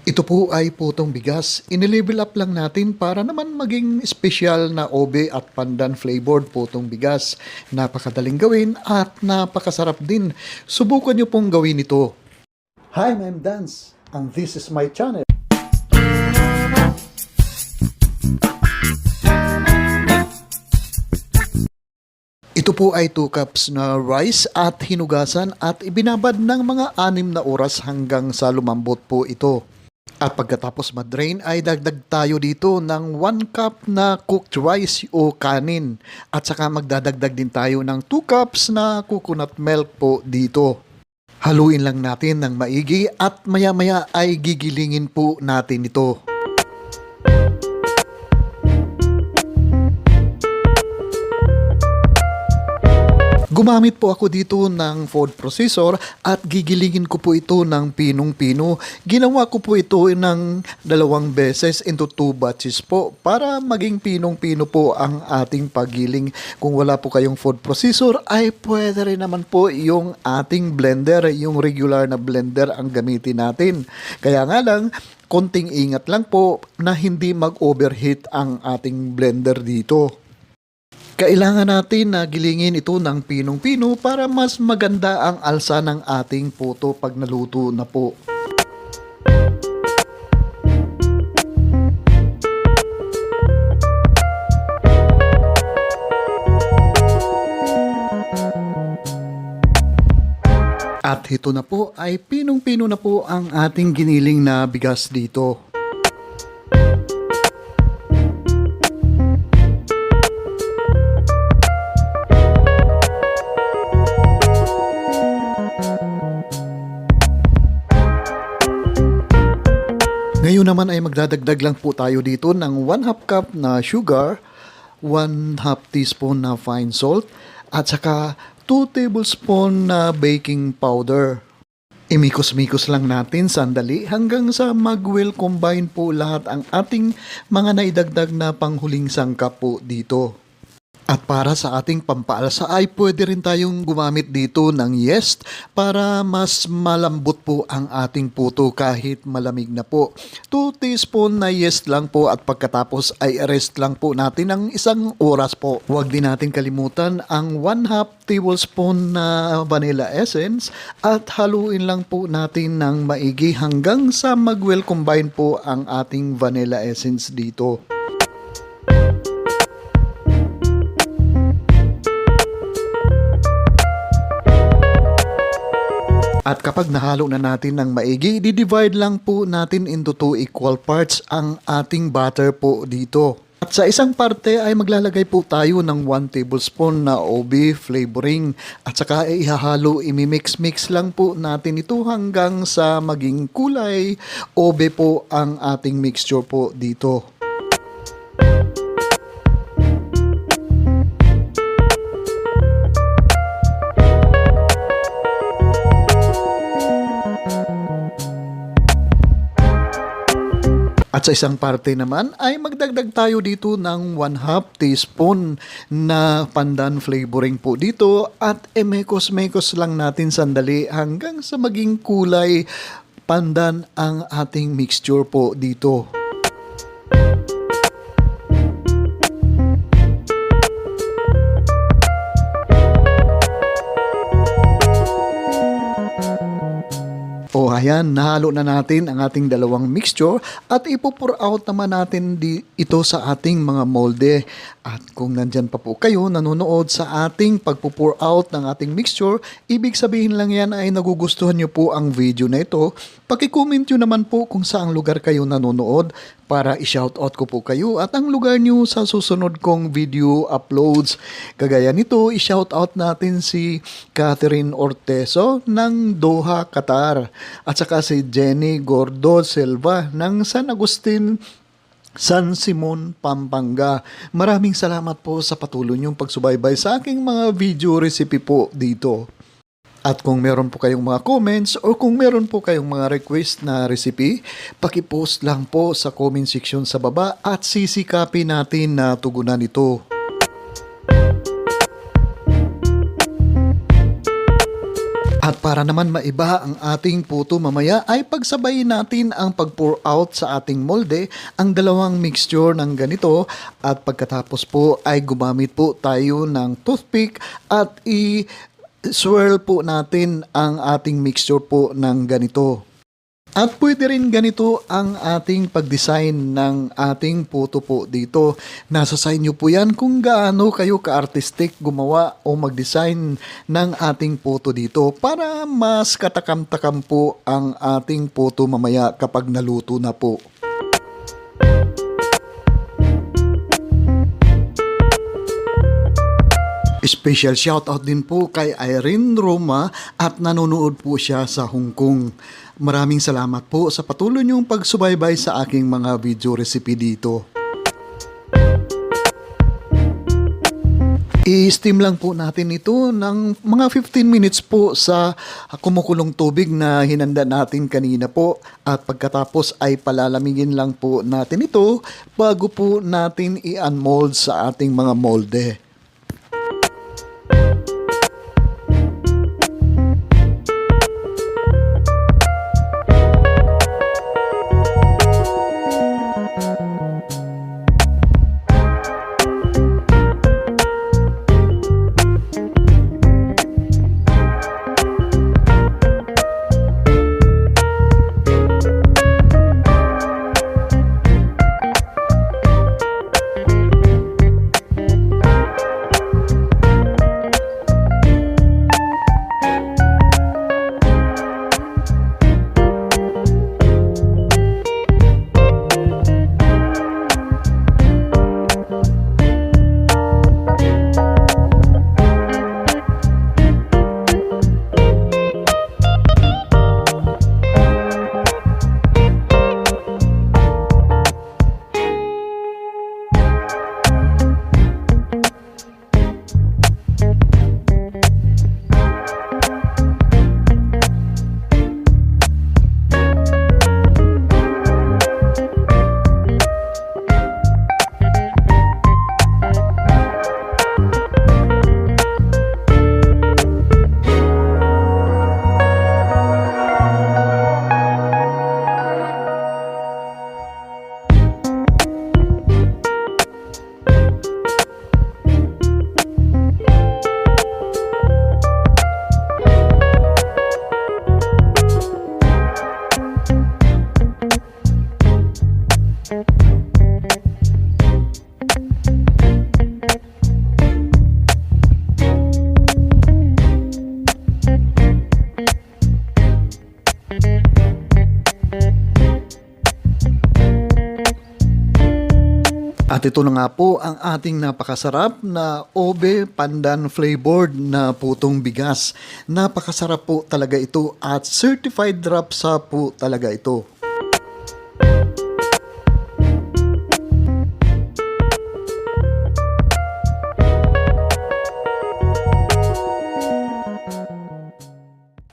Ito po ay putong bigas. Inilevel up lang natin para naman maging espesyal na obe at pandan flavored putong bigas. Napakadaling gawin at napakasarap din. Subukan nyo pong gawin ito. Hi, I'm Dance and this is my channel. Ito po ay 2 cups na rice at hinugasan at ibinabad ng mga 6 na oras hanggang sa lumambot po ito. At pagkatapos madrain ay dagdag tayo dito ng 1 cup na cooked rice o kanin. At saka magdadagdag din tayo ng 2 cups na coconut milk po dito. Haluin lang natin ng maigi at maya-maya ay gigilingin po natin ito. Gumamit po ako dito ng food processor at gigilingin ko po ito ng pinong-pino. Ginawa ko po ito ng 2 beses into 2 batches po para maging pinong-pino po ang ating paggiling. Kung wala po kayong food processor ay pwede rin naman po yung ating blender, yung regular na blender ang gamitin natin. Kaya nga lang, konting ingat lang po na hindi mag-overheat ang ating blender dito. Kailangan natin na gilingin ito ng pinong-pino para mas maganda ang alsa ng ating puto pag naluto na po. At ito na po ay pinong-pino na po ang ating giniling na bigas dito. Ngayon naman ay magdadagdag lang po tayo dito ng 1/2 cup na sugar, 1/2 teaspoon na fine salt, at saka 2 tablespoon na baking powder. Imikos-mikos lang natin sandali hanggang sa mag-well combine po lahat ang ating mga naidagdag na panghuling sangkap po dito. At para sa ating pampaalsa ay pwede rin tayong gumamit dito ng yeast para mas malambot po ang ating puto kahit malamig na po. 2 teaspoon na yeast lang po at pagkatapos ay rest lang po natin ng 1 oras po. Huwag din natin kalimutan ang 1/2 tablespoon na vanilla essence at haluin lang po natin ng maigi hanggang sa mag-well combine po ang ating vanilla essence dito. At kapag nahalo na natin ng maigi, di-divide lang po natin into 2 equal parts ang ating butter po dito. At sa isang parte ay maglalagay po tayo ng 1 tablespoon na OB flavoring. At saka ihahalo, imimix-mix lang po natin ito hanggang sa maging kulay OB po ang ating mixture po dito. At sa isang parte naman ay magdagdag tayo dito ng 1/2 teaspoon na pandan flavoring po dito at emekos-mekos lang natin sandali hanggang sa maging kulay pandan ang ating mixture po dito. O ayan, nahalo na natin ang ating dalawang mixture at ipo-pour out naman natin ito sa ating mga molde. At kung nandyan pa po kayo nanonood sa ating pagpo-pour out ng ating mixture, ibig sabihin lang yan ay nagugustuhan nyo po ang video na ito. Paki-comment nyo naman po kung saang lugar kayo nanonood para i-shoutout ko po kayo at ang lugar nyo sa susunod kong video uploads. Kagaya nito, i-shoutout natin si Catherine Orteso ng Doha, Qatar at saka si Jenny Gordo Silva ng San Agustin, San Simon, Pampanga. Maraming salamat po sa patuloy niyong pagsubaybay sa aking mga video recipe po dito. At kung meron po kayong mga comments o kung meron po kayong mga request na recipe, paki-post lang po sa comment section sa baba at sisikapin natin na tugunan ito. At para naman maiba ang ating puto mamaya ay pagsabayin natin ang pag-pour out sa ating molde ang dalawang mixture ng ganito at pagkatapos po ay gumamit po tayo ng toothpick at i-swirl po natin ang ating mixture po ng ganito. At pwede rin ganito ang ating pag-design ng ating puto po dito. Nasa sa inyo po yan kung gaano kayo ka-artistic gumawa o mag-design ng ating puto dito para mas katakam-takam po ang ating puto mamaya kapag naluto na po. Special shoutout din po kay Irene Roma at nanonood po siya sa Hong Kong. Maraming salamat po sa patuloy niyong pagsubaybay sa aking mga video recipe dito. I-steam lang po natin ito ng mga 15 minutes po sa kumukulong tubig na hinanda natin kanina po. At pagkatapos ay palalamigin lang po natin ito bago po natin i-unmold sa ating mga molde. At ito na nga po ang ating napakasarap na Obe Pandan flavored na putong bigas. Napakasarap po talaga ito at certified rapsa po talaga ito.